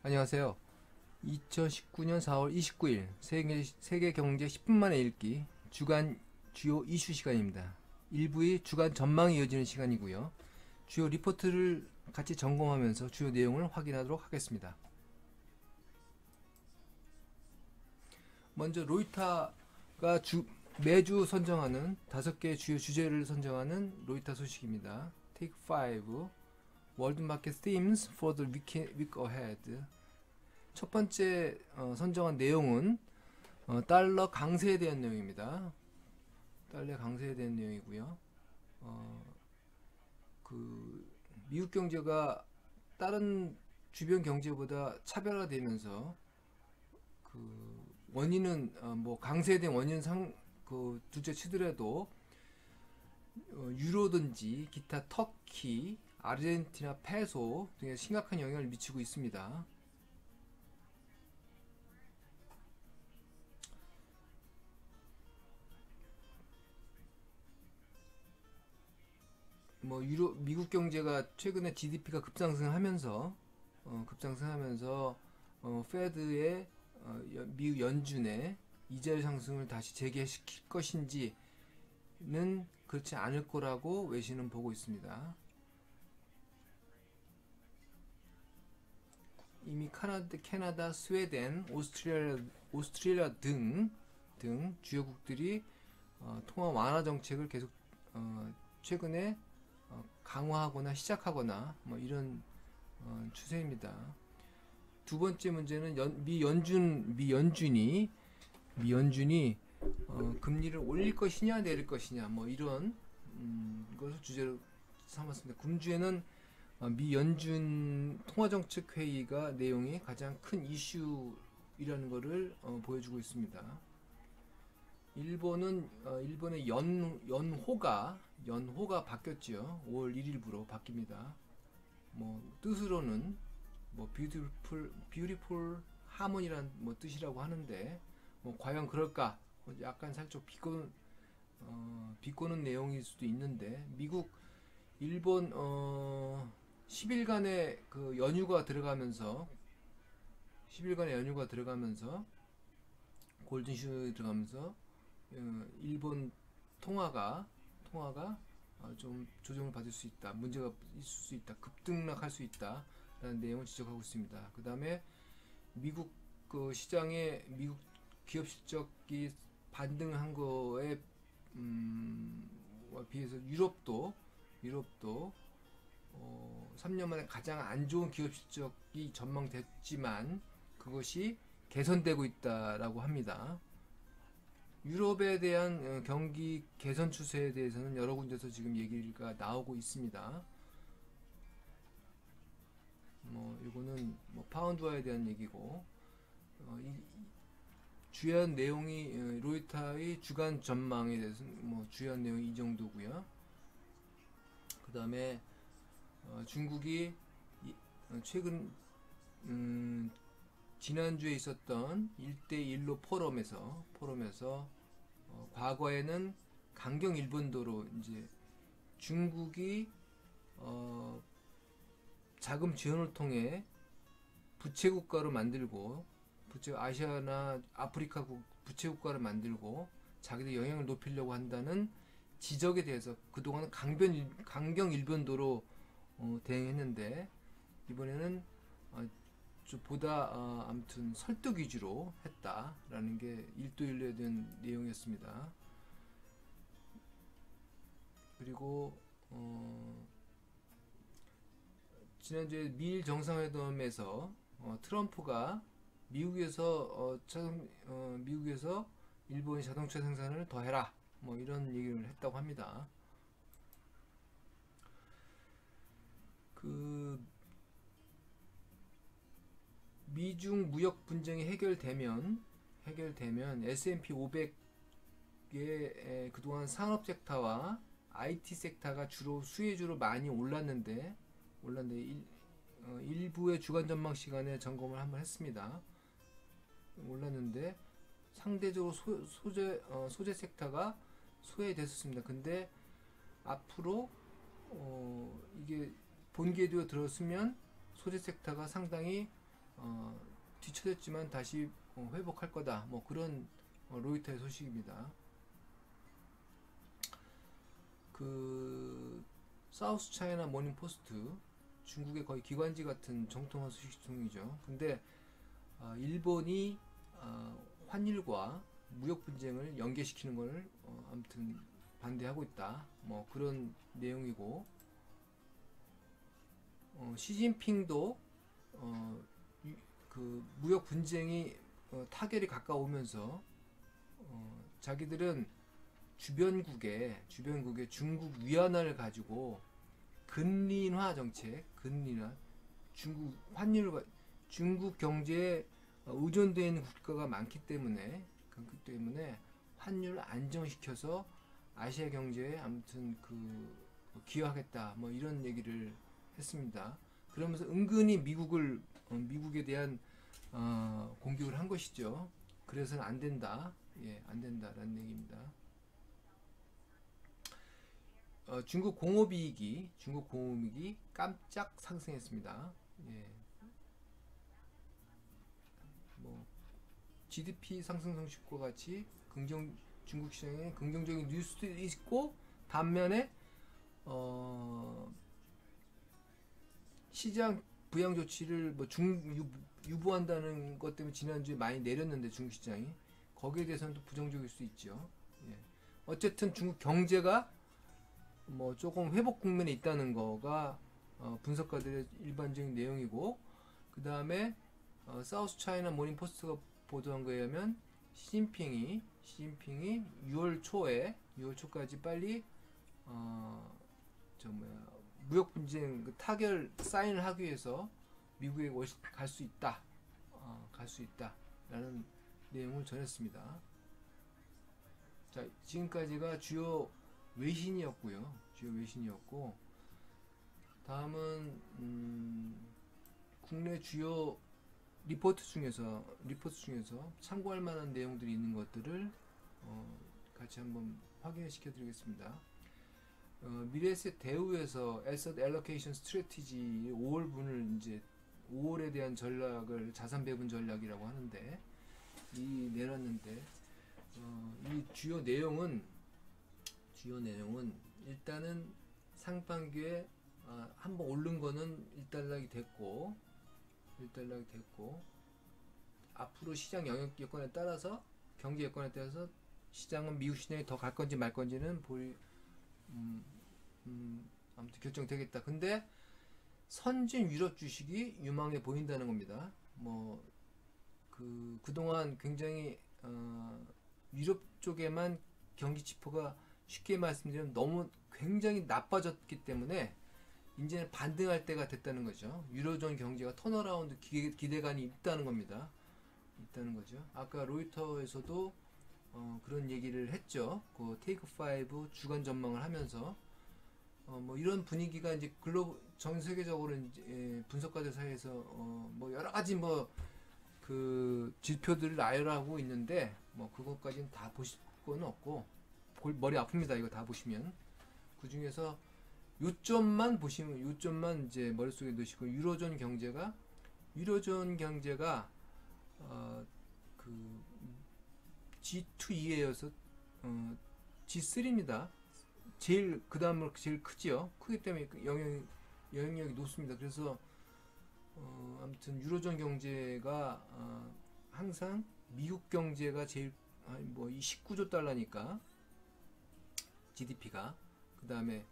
안녕하세요. 2019년 4월 29일 세계 경제 10분 만에 읽기 주간 주요 이슈 시간입니다. 일부의 주간 전망이 이어지는 시간이고요. 주요 리포트를 같이 점검하면서 주요 내용을 확인하도록 하겠습니다. 먼저 로이터가 매주 선정하는 5개의 주요 주제를 선정하는 로이터 소식입니다. Take 5 World Market Themes for the Week Ahead. 첫 번째 선정한 내용은 달러 강세에 대한 내용입니다. 달러 강세에 대한 내용이고요. 그 미국 경제가 다른 주변 경제보다 차별화되면서 그 원인은 뭐 강세에 대한 원인 그 둘째 치더라도 유로든지 기타 터키, 아르헨티나 페소 등에 심각한 영향을 미치고 있습니다. 뭐 미국 경제가 최근에 GDP가 급상승하면서 페드의 미국 연준의 이자율 상승을 다시 재개시킬 것인지는 그렇지 않을 거라고 외신은 보고 있습니다. 이미 캐나다, 스웨덴, 오스트레일리아 등 주요국들이 통화 완화 정책을 계속 최근에 강화하거나 시작하거나 뭐 이런 추세입니다. 두 번째 문제는 미 연준이 금리를 올릴 것이냐 내릴 것이냐 뭐 이런 것을 주제로 삼았습니다. 금주에는 미 연준 통화정책 회의가 내용이 가장 큰 이슈이라는 것을 보여주고 있습니다. 일본의 연호가 바뀌었죠. 5월 1일부로 바뀝니다. 뭐 뜻으로는 뭐 beautiful harmony란 뭐 뜻이라고 하는데 뭐 과연 그럴까? 약간 살짝 비꼬는 내용일 수도 있는데 일본 10일간의 그 연휴가 들어가면서 골든슈 들어가면서 일본 통화가 좀 조정을 받을 수 있다, 문제가 있을 수 있다, 급등락할 수 있다라는 내용을 지적하고 있습니다. 그 다음에 미국 그 시장에 미국 기업 실적이 반등한 거에 비해서 유럽도 3년 만에 가장 안 좋은 기업 실적이 전망됐지만 그것이 개선되고 있다라고 합니다. 유럽에 대한 경기 개선 추세에 대해서는 여러 군데서 지금 얘기가 나오고 있습니다. 뭐 이거는 뭐 파운드화에 대한 얘기고 주요한 내용이 로이터의 주간 전망에 대해서 뭐 주요한 내용이 이 정도고요. 그 다음에 중국이 최근 지난주에 있었던 1대1로 포럼에서 과거에는 강경 일본도로 이제 중국이 자금 지원을 통해 부채 국가로 만들고 아시아나 아프리카 부채 국가를 만들고 자기들 영향을 높이려고 한다는 지적에 대해서 그동안은 강경 일본도로 대응했는데 이번에는 보다 아무튼 설득 위주로 했다라는 게 1도1에 대한 내용이었습니다. 그리고 지난주에 미일 정상회담에서 트럼프가 미국에서 일본의 자동차 생산을 더 해라 뭐 이런 얘기를 했다고 합니다. 그 미중 무역 분쟁이 해결되면 S&P 500의 그동안 산업 섹터와 IT 섹터가 주로 수혜주로 많이 올랐는데 일부의 주간 전망 시간에 점검을 한번 했습니다. 올랐는데 상대적으로 소재 섹터가 소외됐었습니다. 근데 앞으로 이게 본궤도에 들었으면 소재 섹터가 상당히 뒤처졌지만 다시 회복할 거다. 뭐 그런 로이터의 소식입니다. 그 사우스 차이나 모닝 포스트, 중국의 거의 기관지 같은 정통한 소식통이죠. 근데 일본이 환율과 무역 분쟁을 연계시키는 걸 아무튼 반대하고 있다. 뭐 그런 내용이고, 시진핑도 그 무역 분쟁이 타결이 가까우면서 자기들은 주변국의 중국 위안화를 가지고 근린화 정책, 중국 환율과 중국 경제에 의존되어 있는 국가가 많기 때문에 환율을 안정시켜서 아시아 경제에 아무튼 기여하겠다, 뭐 이런 얘기를 했습니다. 그러면서 은근히 미국에 대한 공격을 한 것이죠. 그래서는 안 된다, 안 된다라는 얘기입니다. 중국 공업이익이 깜짝 상승했습니다. 뭐 GDP 상승 소식과 같이 중국 시장에 긍정적인 뉴스도 있고, 반면에 시장 부양 조치를 뭐 유보한다는 것 때문에 지난주에 많이 내렸는데 중국 시장이 거기에 대해서는 또 부정적일 수 있죠. 어쨌든 중국 경제가 뭐 조금 회복 국면에 있다는 거가 분석가들의 일반적인 내용이고, 그 다음에 사우스 차이나 모닝 포스트가 보도한 거에 의하면 시진핑이 6월 초까지 빨리 무역 분쟁 타결 사인을 하기 위해서 미국에 갈 수 있다라는 내용을 전했습니다. 자, 지금까지가 주요 외신이었고, 다음은 국내 주요 리포트 중에서 참고할 만한 내용들이 있는 것들을 같이 한번 확인시켜 드리겠습니다. 미래에셋 대우에서 Asset Allocation Strategy 5월분을 이제 5월에 대한 전략을 자산 배분 전략이라고 하는데 내놨는데, 이 주요 내용은 일단은 상반기에 한번 오른 거는 일단락이 됐고, 앞으로 시장 영역 여건에 따라서, 경제 여건에 따라서 시장은 미국 시장이 더 갈 건지 말 건지는 아무튼 결정되겠다. 근데 선진 유럽 주식이 유망해 보인다는 겁니다. 뭐 그동안 굉장히 유럽 쪽에만 경기 지표가 쉽게 말씀드리면 너무 굉장히 나빠졌기 때문에 이제는 반등할 때가 됐다는 거죠. 유로존 경제가 턴어라운드 기대감이 있다는 겁니다. 아까 로이터에서도 그런 얘기를 했죠. 그 테이크 5 주간 전망을 하면서 뭐 이런 분위기가 이제 전 세계적으로 이제 분석가들 사이에서 뭐 여러 가지 그 지표들을 나열하고 있는데, 뭐 그것까지는 다 보실 건 없고, 머리 아픕니다. 이거 다 보시면. 그 중에서 요점만 이제 머릿속에 넣으시고, 유로존 경제가 그 G2E에서 G3입니다. 그 다음으로 제일 크지요. 크기 때문에 영향력이 높습니다. 그래서 아무튼 유로존 경제가 항상 미국 경제가 제일 뭐 19조 달러니까 GDP가, 그 다음에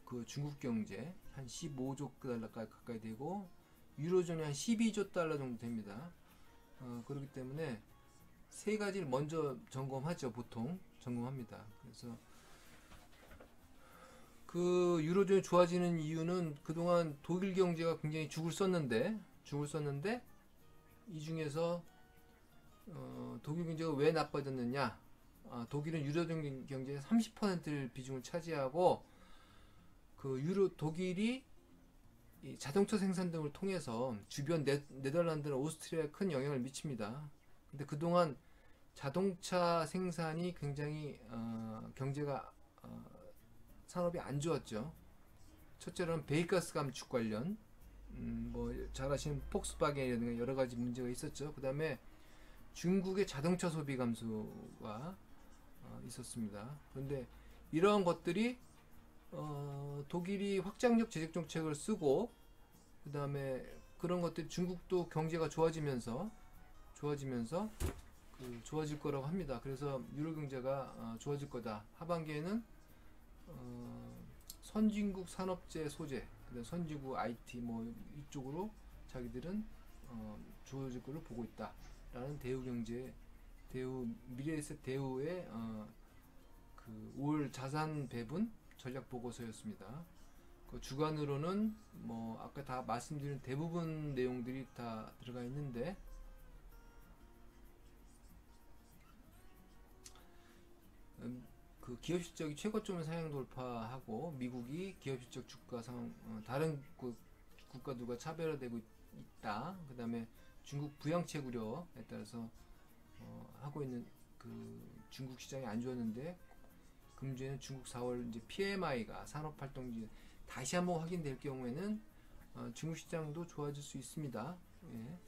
그 중국 경제 한 15조 달러 가까이 되고, 유로존이 한 12조 달러 정도 됩니다. 그렇기 때문에 세 가지를 먼저 점검하죠. 보통 점검합니다. 그래서 그 유로존이 좋아지는 이유는 그동안 독일 경제가 굉장히 죽을 썼는데 이 중에서 독일 경제가 왜 나빠졌느냐? 독일은 유로존 경제의 30%를 비중을 차지하고, 독일이 이 자동차 생산 등을 통해서 주변 네덜란드나 오스트리아에 큰 영향을 미칩니다. 근데 그동안 자동차 생산이 굉장히 경제가 산업이 안 좋았죠. 첫째로는 배기가스 감축 관련, 뭐 잘 아시는 폭스바겐이라든가 여러 가지 문제가 있었죠. 그 다음에 중국의 자동차 소비 감소가 있었습니다. 그런데 이러한 것들이 독일이 확장력 재정 정책을 쓰고 그 다음에 그런 것들이 중국도 경제가 좋아지면서 좋아질 거라고 합니다. 그래서 유로 경제가 좋아질 거다. 하반기에는 선진국 산업재 소재, 그다음 선진국 IT 뭐 이쪽으로 자기들은 좋아질 거를 보고 있다라는 대우 경제, 미래에셋 대우의 그 5월 자산 배분 전략 보고서였습니다. 그 주간으로는 뭐 아까 다 말씀드린 대부분 내용들이 다 들어가 있는데 그 기업 실적이 최고점을 상향 돌파하고 미국이 기업 실적 주가 상 다른 국가들과 차별화되고 있다. 그 다음에 중국 부양책 우려에 따라서 하고 있는 그 중국 시장이 안 좋았는데 금주에는 중국 4월 이제 PMI가 산업활동지 다시 한번 확인될 경우에는 중국 시장도 좋아질 수 있습니다. 예.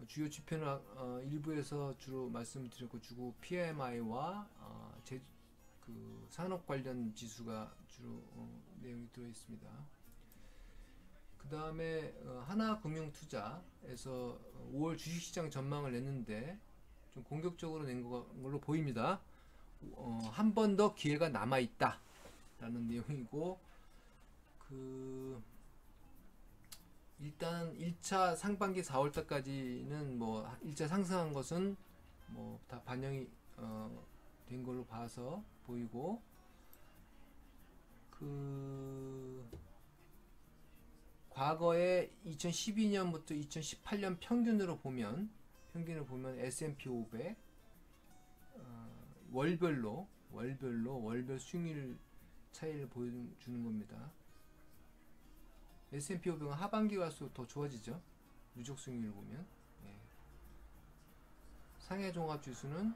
주요 지표는 일부에서 주로 말씀드렸고 주고 PMI와 그 산업 관련 지수가 주로 내용이 들어 있습니다. 그 다음에 하나금융투자에서 5월 주식시장 전망을 냈는데 좀 공격적으로 낸 걸로 보입니다. 한 번 더 기회가 남아 있다 라는 내용이고 일단 1차 상반기 4월달까지는 뭐 1차 상승한 것은 뭐 다 반영이 된 걸로 봐서 보이고 과거에 2012년부터 2018년 평균으로 보면 S&P 500 월별 수익률 차이를 보여주는 겁니다. S&P 500은 하반기 갈수록 더 좋아지죠. 누적 수익률을 보면. 예. 상해 종합 지수는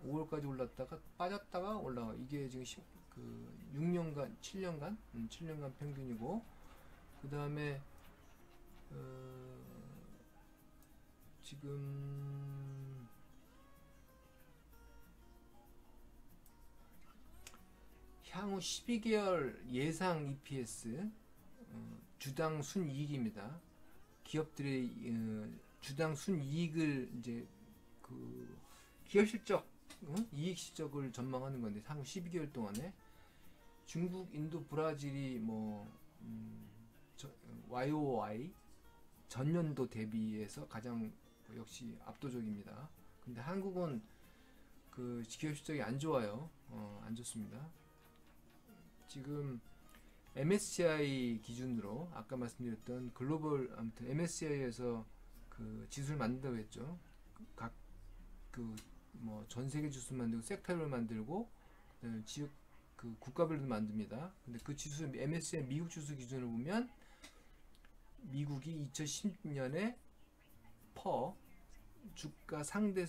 5월까지 올랐다가 빠졌다가 올라가. 이게 지금 6년간, 7년간 평균이고, 그 다음에 지금 향후 12개월 예상 EPS 주당 순이익입니다. 기업들의 주당 순이익을 이제 그 기업 실적, 이익 실적을 전망하는 건데 향후 12개월 동안에 중국, 인도, 브라질이 뭐 YOY 전년도 대비해서 가장 역시 압도적입니다. 근데 한국은 그 기업 실적이 안 좋아요. 안 좋습니다. 지금 MSCI 기준으로 아까 말씀드렸던 글로벌 아무튼 MSCI에서 그 지수를 만든다고 했죠. 각 뭐 전 세계 지수 만들고 섹터를 만들고 지역 그 국가별로 만듭니다. 근데 그 지수 MSCI 미국 지수 기준으로 보면 미국이 2010년에 퍼 주가 상대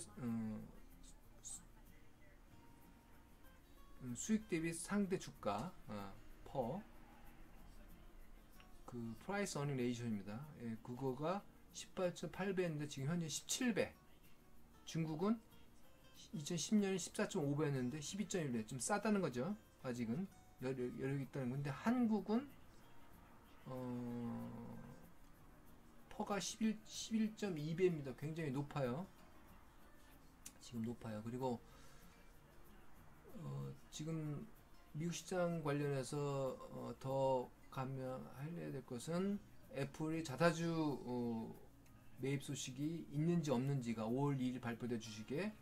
수익 대비 상대 주가 퍼 그 프라이스 어닝 레이쇼입니다. 예, 그거가 18.8배였는데 지금 현재 17배. 중국은 2010년에 14.5배였는데 12.1배. 좀 싸다는 거죠. 아직은 여력이 있다는 건데 한국은 퍼가 11.2배입니다. 굉장히 높아요. 지금 높아요. 그리고 지금 미국 시장 관련해서 더 감명해야 될 것은 애플이 자사주 매입 소식이 있는지 없는지가 5월 2일 발표된 주식에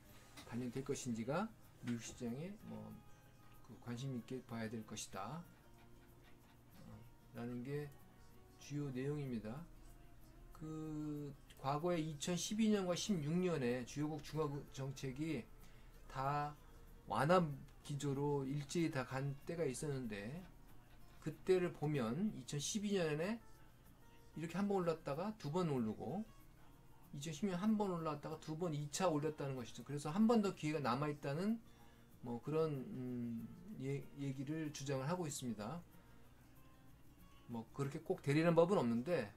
반영될 것인지가 미국 시장에 관심 있게 봐야 될 것이다 라는 게 주요 내용입니다. 그 과거에 2012년과 16년에 주요국 중화 정책이 다 완화 기조로 일제히 다 간 때가 있었는데 그때를 보면 2012년에 이렇게 한 번 올랐다가 두 번 오르고 2010년 한 번 올랐다가 두 번 2차 올렸다는 것이죠. 그래서 한 번 더 기회가 남아있다는 뭐 그런 얘기를 주장을 하고 있습니다. 뭐 그렇게 꼭 대리라는 법은 없는데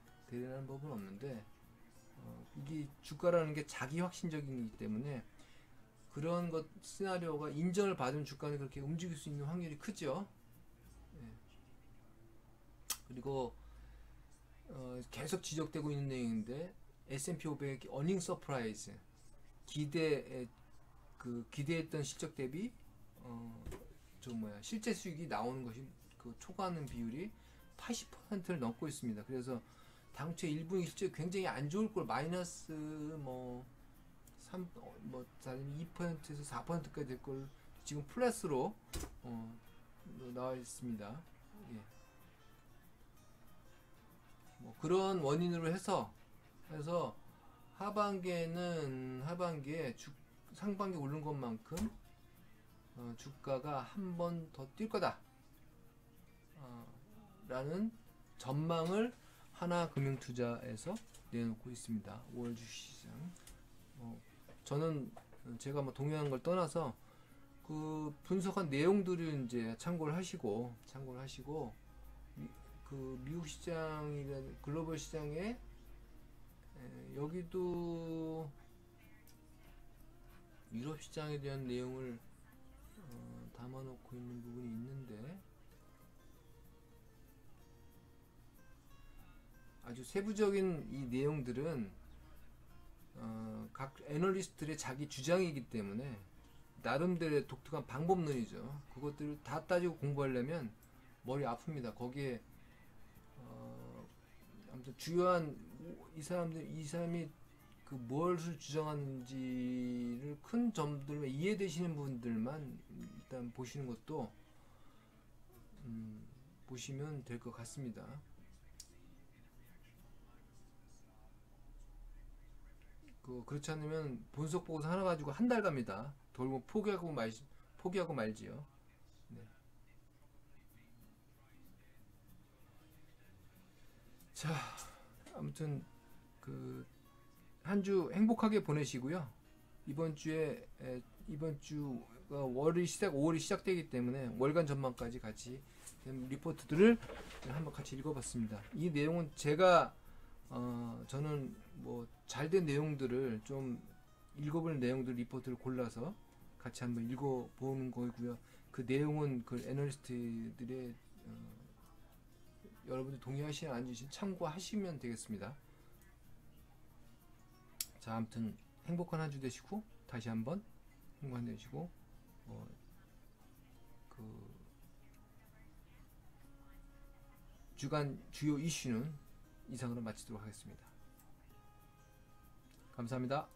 이게 주가라는 게 자기 확신적이기 때문에 그런 것 시나리오가 인정을 받으면 주가는 그렇게 움직일 수 있는 확률이 크죠. 예. 그리고 계속 지적되고 있는 내용인데 S&P 500 어닝 서프라이즈 기대했던 실적 대비 실제 수익이 나오는 것이 그 초과하는 비율이 80%를 넘고 있습니다. 그래서 당초 1분기 실적이 굉장히 안 좋을 걸 마이너스 2%에서 4%까지 될 걸 지금 플러스로 나와 있습니다. 예. 뭐 그런 원인으로 해서 하반기에 상반기 오른 것만큼 주가가 한 번 더 뛸 거다 라는 전망을 하나금융투자에서 내놓고 있습니다. 5월 주식시장. 저는 제가 뭐 동의하는 걸 떠나서 그 분석한 내용들을 이제 참고를 하시고 그 미국 시장이나 글로벌 시장에 여기도 유럽 시장에 대한 내용을 담아놓고 있는 부분이 있는데 아주 세부적인 이 내용들은 각 애널리스트들의 자기 주장이기 때문에 나름대로의 독특한 방법론이죠. 그것들을 다 따지고 공부하려면 머리 아픕니다. 거기에 아무튼 주요한 이 사람이 그 무엇을 주장하는지를 큰 점들만 이해되시는 분들만 일단 보시는 것도 보시면 될 것 같습니다. 그렇지 않으면 분석 보고서 하나 가지고 한 달 갑니다. 돌고 포기하고 말지요. 네. 자, 아무튼 그 한 주 행복하게 보내시고요. 이번 주가 5월이 시작되기 때문에 월간 전망까지 같이 리포트들을 한번 같이 읽어봤습니다. 이 내용은 제가 저는 뭐 잘된 내용들을 좀 읽어볼 내용들 리포트를 골라서 같이 한번 읽어보는 거고요. 그 내용은 그 애널리스트들의 여러분들 동의하시냐 아니시 참고하시면 되겠습니다. 자, 아무튼 행복한 한 주 되시고 다시 한번 행복한 한 주 되시고 그 주간 주요 이슈는 이상으로 마치도록 하겠습니다. 감사합니다.